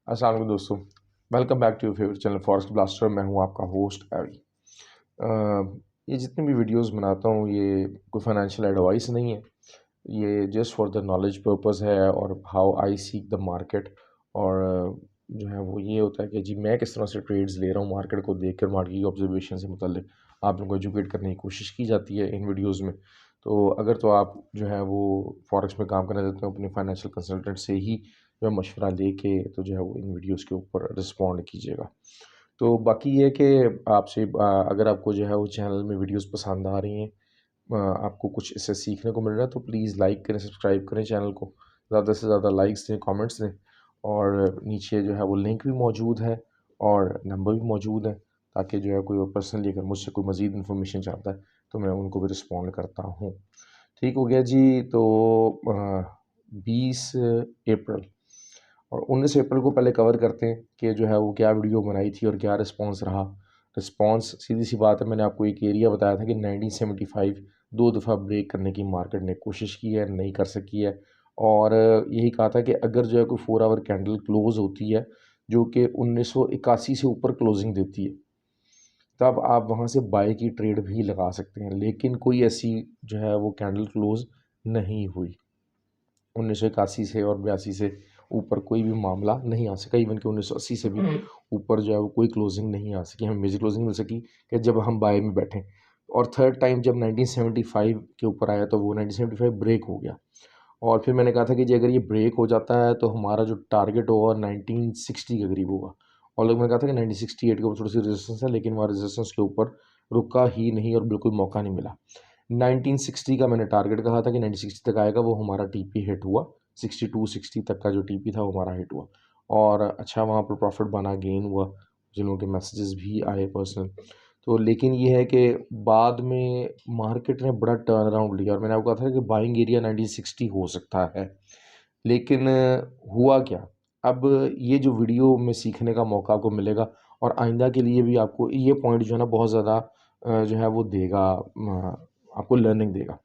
अस्सलाम वालेकुम दोस्तों। Welcome back to your favourite channel Forest Blaster. मैं हूं आपका होस्ट एवी। ये जितनी भी वीडियोस बनाता हूं ये कोई फाइनेंशियल एडवाइस नहीं है, ये just for the knowledge purpose है और how I seek the market. और जो है वो ये होता है कि जी मैं किस तरह से ट्रेड्स ले रहा हूँ मार्केट को देख कर, मार्केट की ऑब्जर्वेशन से मुतल्लिक आप लोगों को एजुकेट करने की कोशिश की जाती है इन वीडियोज़ में। तो अगर तो आप जो है वो फॉरेक्स में काम करना चाहते हो अपने फाइनेंशियल कंसल्टेंट से ही जो है मशवरा लेके तो जो है वो इन वीडियोस के ऊपर रिस्पॉन्ड कीजिएगा। तो बाकी ये कि आपसे अगर आपको जो है वो चैनल में वीडियोस पसंद आ रही हैं, आपको कुछ इससे सीखने को मिल रहा है तो प्लीज़ लाइक करें, सब्सक्राइब करें चैनल को, ज़्यादा से ज़्यादा लाइक्स दें, कमेंट्स दें। और नीचे जो है वो लिंक भी मौजूद है और नंबर भी मौजूद है, ताकि जो है कोई पर्सनली अगर मुझसे कोई मज़ीद इन्फॉर्मेशन चाहता है तो मैं उनको भी रिस्पॉन्ड करता हूँ। ठीक हो गया जी। तो 20 अप्रैल और 19 अप्रैल को पहले कवर करते हैं कि जो है वो क्या वीडियो बनाई थी और क्या रिस्पांस रहा। रिस्पांस सीधी सी बात है, मैंने आपको एक एरिया बताया था कि 1975 दो दफ़ा ब्रेक करने की मार्केट ने कोशिश की है, नहीं कर सकी है। और यही कहा था कि अगर जो है कोई 4 आवर कैंडल क्लोज़ होती है जो कि 1981 से ऊपर क्लोजिंग देती है, तब आप वहाँ से बाय की ट्रेड भी लगा सकते हैं। लेकिन कोई ऐसी जो है वो कैंडल क्लोज़ नहीं हुई। 1981 से और 82 से ऊपर कोई भी मामला नहीं आ सका। इवन कि 1980 से भी ऊपर जो है वो कोई क्लोजिंग नहीं आ सकी, हमें मेजर क्लोजिंग मिल सकी कि जब हम बाय में बैठे। और थर्ड टाइम जब 1975 के ऊपर आया तो वो 1975 ब्रेक हो गया। और फिर मैंने कहा था कि जी अगर ये ब्रेक हो जाता है तो हमारा जो टारगेट होगा 1960 के करीब होगा। और लोग मैंने कहा था कि 1968 के ऊपर थोड़ी सी रेजिस्टेंस है, लेकिन वहाँ रेजिस्टेंस के ऊपर रुका ही नहीं और बिल्कुल मौका नहीं मिला। 1960 का मैंने टारगेट कहा था कि 1960 तक आएगा, वो हमारा टीपी हिट हुआ। 62-60 तक का जो टीपी था वो हमारा हिट हुआ और अच्छा वहाँ पर प्रॉफिट बना, गेन हुआ, जिन लोगों के मैसेजेस भी आए पर्सनल। तो लेकिन ये है कि बाद में मार्केट ने बड़ा टर्न अराउंड लिया और मैंने आपको कहा था कि बाइंग एरिया 1960 हो सकता है। लेकिन हुआ क्या? अब ये जो वीडियो में सीखने का मौका आपको मिलेगा और आइंदा के लिए भी आपको ये पॉइंट जो है ना बहुत ज़्यादा जो है वो देगा, आपको लर्निंग देगा।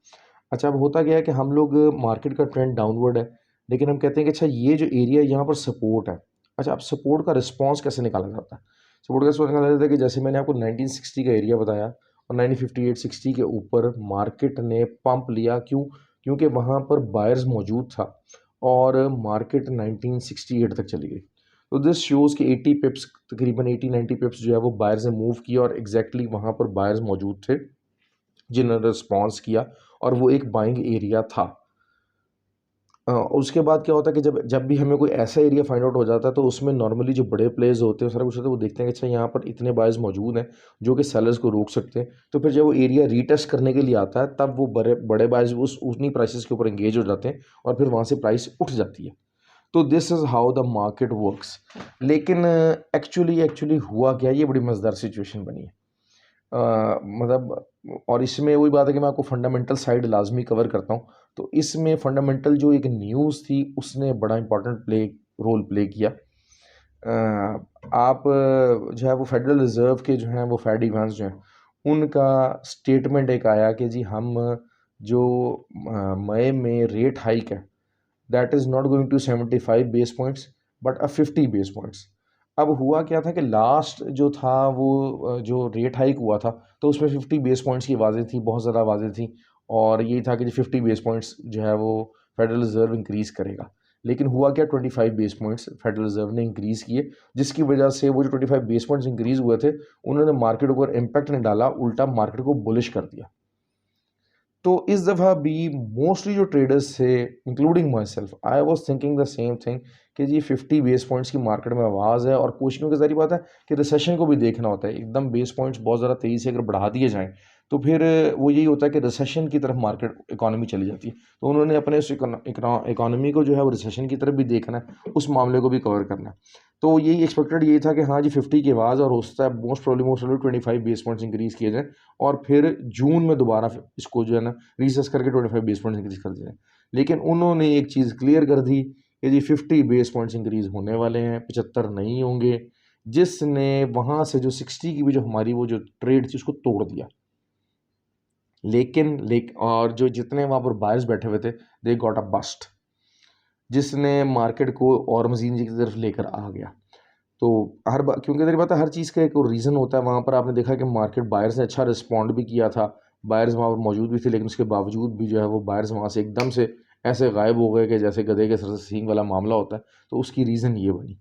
अच्छा, अब होता क्या है कि हम लोग मार्केट का ट्रेंड डाउनवर्ड है, लेकिन हम कहते हैं कि अच्छा ये जो एरिया है यहाँ पर सपोर्ट है। अच्छा, अब सपोर्ट का रिस्पॉन्स कैसे निकाला जाता है? सपोर्ट का रिस्पॉन्स निकाला जाता है कि जैसे मैंने आपको 1960 का एरिया बताया और 1958-60 के ऊपर मार्केट ने पंप लिया। क्यों? क्योंकि वहाँ पर बायर्स मौजूद था और मार्केट 1968 तक चली गई। तो दिस शोज़ कि 80 पिप्स, तकरीबन 80-90 पिप्स जो है वो बायर्स ने मूव किया और एग्जैक्टली वहाँ पर बायर्स मौजूद थे जिन्होंने रिस्पॉन्स किया और वो एक बाइंग एरिया था। उसके बाद क्या होता है कि जब जब भी हमें कोई ऐसा एरिया फाइंड आउट हो जाता है तो उसमें नॉर्मली जो बड़े प्लेयर्स होते हैं सारा कुछ होता है, वो देखते हैं कि अच्छा यहाँ पर इतने बायर्स मौजूद हैं जो कि सेलर्स को रोक सकते हैं। तो फिर जब वो एरिया रीटेस्ट करने के लिए आता है तब वो बड़े बड़े बायर्स उस उन्हीं प्राइसेस के ऊपर एंगेज हो जाते हैं और फिर वहाँ से प्राइस उठ जाती है। तो this is how the market works. लेकिन एक्चुअली एक्चुअली हुआ क्या, ये बड़ी मज़ेदार सिचुएशन बनी है। मतलब और इसमें वही बात है कि मैं आपको फंडामेंटल साइड लाजमी कवर करता हूँ। तो इसमें फंडामेंटल जो एक न्यूज़ थी उसने बड़ा इंपॉर्टेंट रोल प्ले किया। आप जो है वो फेडरल रिज़र्व के जो हैं वो फेड इवेंट्स जो हैं उनका स्टेटमेंट एक आया कि जी हम जो मई में रेट हाइक है that is not going to 75 base points but 50 base points. अब हुआ क्या था कि लास्ट जो था वो जो रेट हाइक हुआ था तो उसमें 50 बेस पॉइंट्स की आवाज़ें थी, बहुत ज़्यादा आवाज़ें थी। और यही था कि 50 बेस पॉइंट्स जो है वो फेडरल रिज़र्व इंक्रीज़ करेगा। लेकिन हुआ क्या, 25 बेस पॉइंट्स फेडरल रिज़र्व ने इंक्रीज़ किए, जिसकी वजह से वो जो 25 बेस पॉइंट्स इंक्रीज़ हुए थे उन्होंने मार्केट पर इम्पैक्ट नहीं डाला, उल्टा मार्केट को बुलिश कर दिया। तो इस दफ़ा भी मोस्टली जो ट्रेडर्स थे including my self, I was thinking the same thing कि जी 50 बेस पॉइंट्स की मार्केट में आवाज़ है और कोशिशों की ज़रिए बात है कि रिसेशन को भी देखना होता है। एकदम बेस पॉइंट्स बहुत ज़्यादा तेज़ी से अगर बढ़ा दिए जाएँ तो फिर वो यही होता है कि रिसेशन की तरफ मार्केट इकॉनमी चली जाती है। तो उन्होंने अपने उस इकॉनमी को जो है वो रिसेशन की तरफ भी देखना है, उस मामले को भी कवर करना है। तो यही एक्सपेक्टेड यही था कि हाँ जी 50 की आवाज़ और हो सकता है most probably 25 base points increase किए जाएँ और फिर जून में दोबारा इसको जो है ना रिसर्च करके 25 बेस पॉइंट्स इंक्रीज़ कर दिए जाएँ। लेकिन उन्होंने एक चीज़ क्लियर कर दी कि जी 50 बेस पॉइंट्स इंक्रीज़ होने वाले हैं, 75 नहीं होंगे, जिसने वहाँ से जो 60 की भी जो हमारी वो जो ट्रेड थी उसको तोड़ दिया। लेकिन और जो जितने वहाँ पर बायर्स बैठे हुए थे दे गॉट अ बस्ट। जिसने मार्केट को और मज़ीद नीचे की तरफ लेकर आ गया। तो हर बार, क्योंकि मेरी बात है, हर चीज़ का एक रीज़न होता है। वहाँ पर आपने देखा कि मार्केट बायर्स ने अच्छा रिस्पॉन्ड भी किया था, बायर्स वहाँ पर मौजूद भी थे, लेकिन उसके बावजूद भी जो है वो बायर्स वहाँ से एकदम से ऐसे गायब हो गए कि जैसे गधे के सर से सींग वाला मामला होता है। तो उसकी रीज़न ये बनी।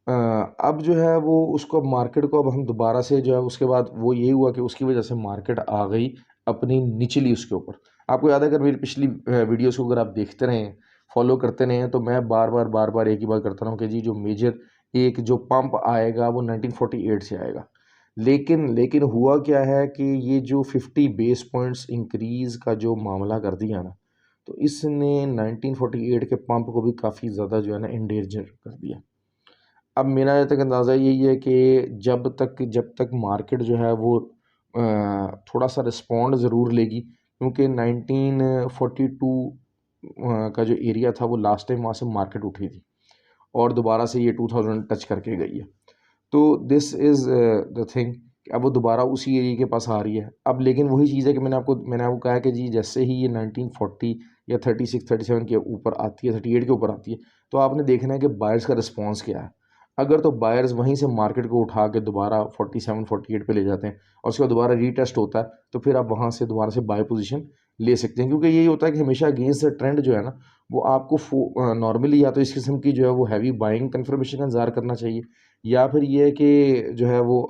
अब जो है वो उसको, मार्केट को अब हम दोबारा से जो है, उसके बाद वो यही हुआ कि उसकी वजह से मार्केट आ गई अपनी निचली उसके ऊपर। आपको याद है, अगर मेरी पिछली वीडियोस को अगर आप देखते रहें, फॉलो करते रहें, तो मैं बार बार एक ही बात करता रहा हूँ कि जी जो मेजर एक जो पंप आएगा वो 1948 से आएगा। लेकिन हुआ क्या है कि ये जो 50 बेस पॉइंट्स इंक्रीज़ का जो मामला कर दिया ना, तो इसने 1948 के पंप को भी काफ़ी ज़्यादा जो है ना एंडेंजर कर दिया। अब मेरा जहाँ तक अंदाज़ा यही है कि जब तक मार्केट जो है वो थोड़ा सा रिस्पॉन्ड ज़रूर लेगी, क्योंकि 1942 का जो एरिया था वो लास्ट टाइम वहाँ से मार्केट उठी थी और दोबारा से ये 2000 टच करके गई है। तो दिस इज़ द थिंग, अब वो दोबारा उसी एरिया के पास आ रही है। अब लेकिन वही चीज़ है कि मैंने आपको कहा कि जी जैसे ही ये 1940 या 36-37 के ऊपर आती है, 38 के ऊपर आती है, तो आपने देखना है कि बायर्स का रिस्पॉन्स क्या है। अगर तो बायर्स वहीं से मार्केट को उठा के दोबारा 47-48 पे ले जाते हैं और उसके बाद दोबारा रीटेस्ट होता है, तो फिर आप वहाँ से दोबारा से बाय पोजीशन ले सकते हैं। क्योंकि यही होता है कि हमेशा अगेंस्ट द ट्रेंड जो है ना, वो आपको नॉर्मली या तो इस किस्म की जो है वो हैवी बाइंग कन्फर्मेशन का इंतज़ार करना चाहिए, या फिर ये है कि जो है वो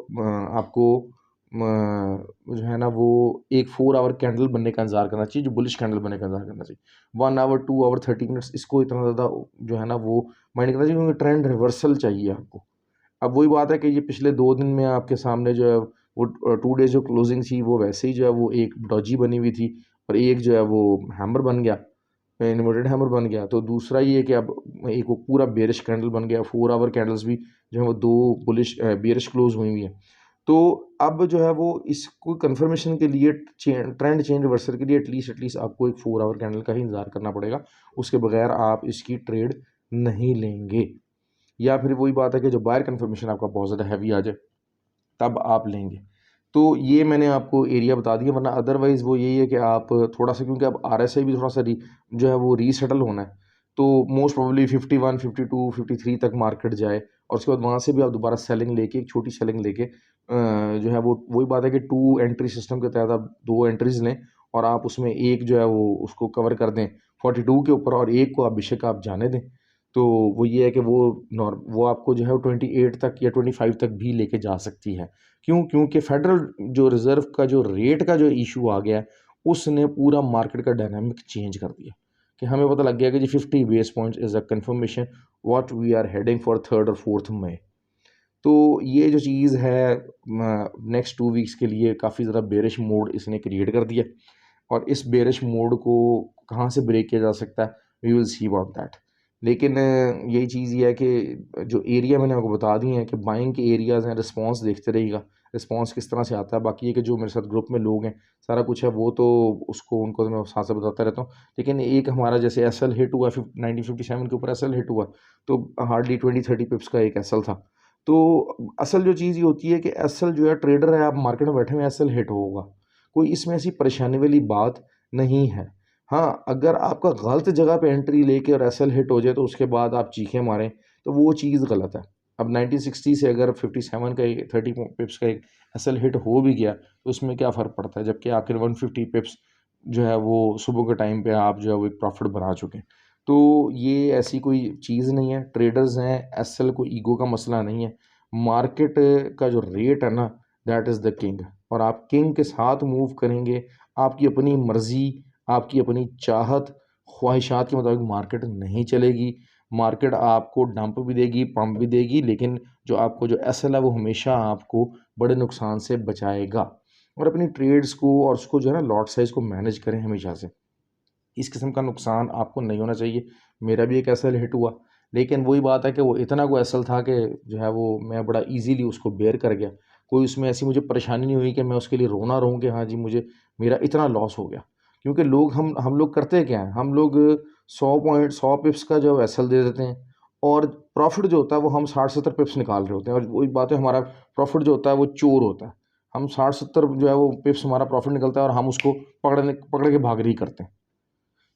आपको जो है ना वो एक 4 आवर कैंडल बनने का इंतज़ार करना चाहिए, जो बुलिश कैंडल बनने का इंतज़ार करना चाहिए। 1 आवर, 2 आवर, 30 मिनट्स, इसको इतना ज़्यादा जो है ना वो माइंड करना चाहिए, क्योंकि ट्रेंड रिवर्सल चाहिए आपको। अब वही बात है कि ये पिछले 2 दिन में आपके सामने जो है वो 2 डेज़ जो क्लोजिंग थी वो वैसे ही जो है वो एक डॉजी बनी हुई थी और एक जो है वो हैमर बन गया, इन्वर्टेड हैमर बन गया। तो दूसरा ये है कि अब एक वो पूरा बेयरिश कैंडल बन गया, 4 आवर कैंडल्स भी जो है वो 2 बुलिश बेयरिश क्लोज हुई हुई हैं। तो अब जो है वो इसको कन्फर्मेशन के लिए ट्रेंड चेंज रिवर्सल के लिए एटलीस्ट आपको एक 4 आवर कैंडल का ही इंतज़ार करना पड़ेगा, उसके बगैर आप इसकी ट्रेड नहीं लेंगे। या फिर वही बात है कि जो बायर कन्फर्मेशन आपका बहुत ज़्यादा हैवी आ जाए, तब आप लेंगे। तो ये मैंने आपको एरिया बता दिया, वरना अदरवाइज़ वो यही है कि आप थोड़ा सा, क्योंकि अब आरएसआई भी थोड़ा सा जो है वो रीसेटल होना है, तो मोस्ट प्रोबेबली 51, 52, 53 तक मार्केट जाए और उसके बाद वहाँ से भी आप दोबारा सेलिंग लेके, एक छोटी सेलिंग लेके जो है वो वही बात है कि 2 एंट्री सिस्टम के तहत आप 2 एंट्रीज़ लें और आप उसमें एक जो है वो उसको कवर कर दें 42 के ऊपर, और एक को आप बेशक आप जाने दें। तो वो ये है कि वो आपको जो है वो 28 तक या 25 तक भी लेके जा सकती है। क्यों? क्योंकि फेडरल जो रिज़र्व का जो रेट का जो इश्यू आ गया है, उसने पूरा मार्केट का डायनामिक चेंज कर दिया, कि हमें पता लग गया कि जी 50 base points is a confirmation what we are heading for 3rd और 4th मई। तो ये जो चीज़ है नेक्स्ट 2 वीक्स के लिए काफ़ी ज़्यादा बेरिश मोड इसने क्रिएट कर दिया, और इस बेरिश मोड को कहाँ से ब्रेक किया जा सकता है, we will see about that. लेकिन यही चीज़ ये है कि जो एरिया मैंने आपको बता दिए हैं कि बाइंग के एरियाज़ हैं, रिस्पॉन्स देखते रहिएगा, रिस्पॉन्स किस तरह से आता है। बाकी ये कि जो मेरे साथ ग्रुप में लोग हैं, सारा कुछ है वो तो उनको तो मैं साथ साथ बताता रहता हूँ। लेकिन एक हमारा जैसे एसएल हिट हुआ 1957 के ऊपर एसएल हिट हुआ, तो हार्डली 20-30 पिप्स का एक एसएल था। तो असल जो चीज़ ये होती है कि एसएल जो है, ट्रेडर है, आप मार्केट में बैठे हुए, एसएल हिट होगा, कोई इसमें ऐसी परेशानी वाली बात नहीं है। हाँ, अगर आपका गलत जगह पे एंट्री लेके और एसएल हिट हो जाए तो उसके बाद आप चीखें मारें, तो वो चीज़ गलत है। अब 1960 से अगर 57 का 30 पिप्स का एक एसएल हिट हो भी गया, तो उसमें क्या फ़र्क पड़ता है, जबकि आखिर 150 पिप्स जो है वो सुबह के टाइम पे आप जो है वो एक प्रॉफिट बना चुके हैं। तो ये ऐसी कोई चीज़ नहीं है, ट्रेडर्स हैं, एसएल कोई ईगो का मसला नहीं है। मार्केट का जो रेट है ना, दैट इज़ द किंग, और आप किंग के साथ मूव करेंगे, आपकी अपनी मर्ज़ी, आपकी अपनी चाहत, ख्वाहिशात के मुताबिक मार्केट नहीं चलेगी। मार्केट आपको डंप भी देगी, पंप भी देगी, लेकिन जो आपको जो एसएल है वो हमेशा आपको बड़े नुकसान से बचाएगा। और अपनी ट्रेड्स को और उसको जो है ना लॉट साइज़ को मैनेज करें हमेशा से। इस किस्म का नुकसान आपको नहीं होना चाहिए। मेरा भी एक एसएल हिट हुआ, लेकिन वही बात है कि वो इतना कोई एसएल था कि जो है वो मैं बड़ा ईज़िली उसको बेयर कर गया। कोई उसमें ऐसी मुझे परेशानी नहीं हुई कि मैं उसके लिए रोना रहूँ कि हाँ जी, मुझे मेरा इतना लॉस हो गया। क्योंकि हम लोग करते क्या हैं, हम लोग 100 पिप्स का जो एसएल दे देते हैं, और प्रॉफ़िट जो होता है वो हम 60-70 पिप्स निकाल रहे होते हैं, और वही बात है, हमारा प्रॉफ़िट जो होता है वो चोर होता है। हम 60-70 जो है वो पिप्स हमारा प्रॉफ़िट निकलता है और हम उसको पकड़ के भाग रही करते हैं।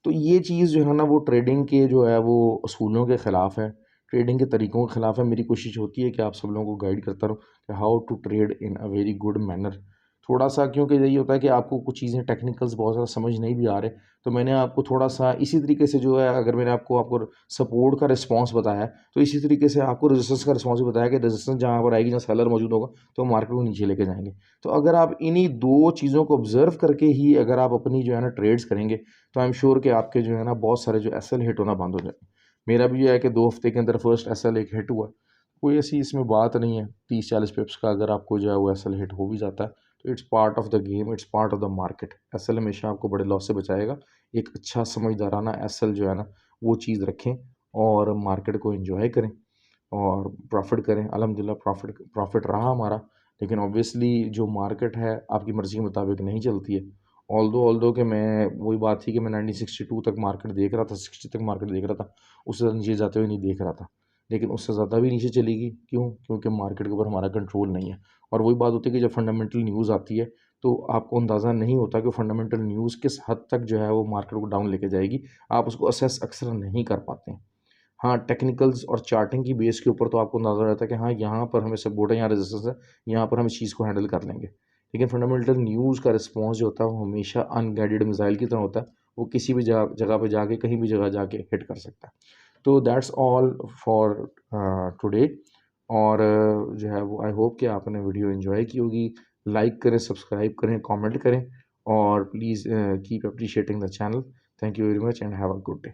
तो ये चीज़ जो है ना वो ट्रेडिंग के जो है वो असूलों के ख़िलाफ़ है, ट्रेडिंग के तरीक़ों के ख़िलाफ़ है। मेरी कोशिश होती है कि आप सब लोगों को गाइड करता रहूँ कि how to trade in a very good manner. थोड़ा-सा क्योंकि यही होता है कि आपको कुछ चीज़ें टेक्निकल्स बहुत ज़्यादा समझ नहीं भी आ रहे, तो मैंने आपको थोड़ा-सा इसी तरीके से जो है, अगर मैंने आपको सपोर्ट का रिस्पॉन्स बताया है, तो इसी तरीके से आपको रेजिस्टेंस का रिस्पॉन्स भी बताया कि रेजिस्टेंस जहाँ पर आएगी, जहाँ सेलर मौजूद होगा, तो मार्केट को नीचे लेके जाएँगे। तो अगर आप इन्हीं 2 चीज़ों को ऑब्ज़र्व करके ही अगर आप अपनी जो है ना ट्रेड्स करेंगे, तो आई एम श्योर कि आपके जो है ना बहुत सारे जो एसएल हिट होना बंद हो जाएँगे। मेरा भी ये है कि 2 हफ़्ते के अंदर फर्स्ट एसएल एक हिट हुआ। कोई ऐसी इसमें बात नहीं है, 30-40 पिप्स का अगर आपको जो है वो एसएल हिट हो भी जाता है, तो it's part of the game, it's part of the market. SL हमेशा आपको बड़े लॉस से बचाएगा। एक अच्छा समझदाराना एसएल जो है ना, वो चीज़ रखें और मार्केट को एन्जॉय करें और प्रॉफ़िट करें। अल्हम्दुलिल्लाह प्रॉफ़िट प्रॉफ़िट रहा हमारा, लेकिन ऑब्वियसली जो मार्केट है आपकी मर्ज़ी के मुताबिक नहीं चलती है। ऑल्दो कि मैं वही बात थी कि मैं 1962 तक मार्केट देख रहा था, 60 तक मार्केट देख रहा था, उससे ज़्यादा नीचे जाते हुए नहीं देख रहा था। लेकिन उससे ज़्यादा भी नीचे चलेगी, क्यों? क्योंकि मार्केट के ऊपर हमारा कंट्रोल नहीं है। और वही बात होती है कि जब फंडामेंटल न्यूज़ आती है, तो आपको अंदाज़ा नहीं होता कि फंडामेंटल न्यूज़ किस हद तक जो है वो मार्केट को डाउन लेके जाएगी। आप उसको असेस अक्सर नहीं कर पाते हैं। हाँ, टेक्निकल्स और चार्टिंग की बेस के ऊपर तो आपको अंदाज़ा रहता है कि हाँ, यहाँ पर हमें सपोर्ट है, यहाँ रेजिस्टेंस है, यहाँ पर हम इस चीज़ को हैंडल कर लेंगे। लेकिन फंडामेंटल न्यूज़ का रिस्पॉन्स जो होता है, वो हमेशा अनगाइडेड मिसाइल की तरह होता है। वो किसी भी जगह पे जाके, कहीं भी जगह जाके हिट कर सकता है। तो दैट्स ऑल फॉर टुडे। और जो है वो आई होप कि आपने वीडियो एन्जॉय की होगी। लाइक करें, सब्सक्राइब करें, कमेंट करें और please keep appreciating the channel. Thank you very much and have a good day.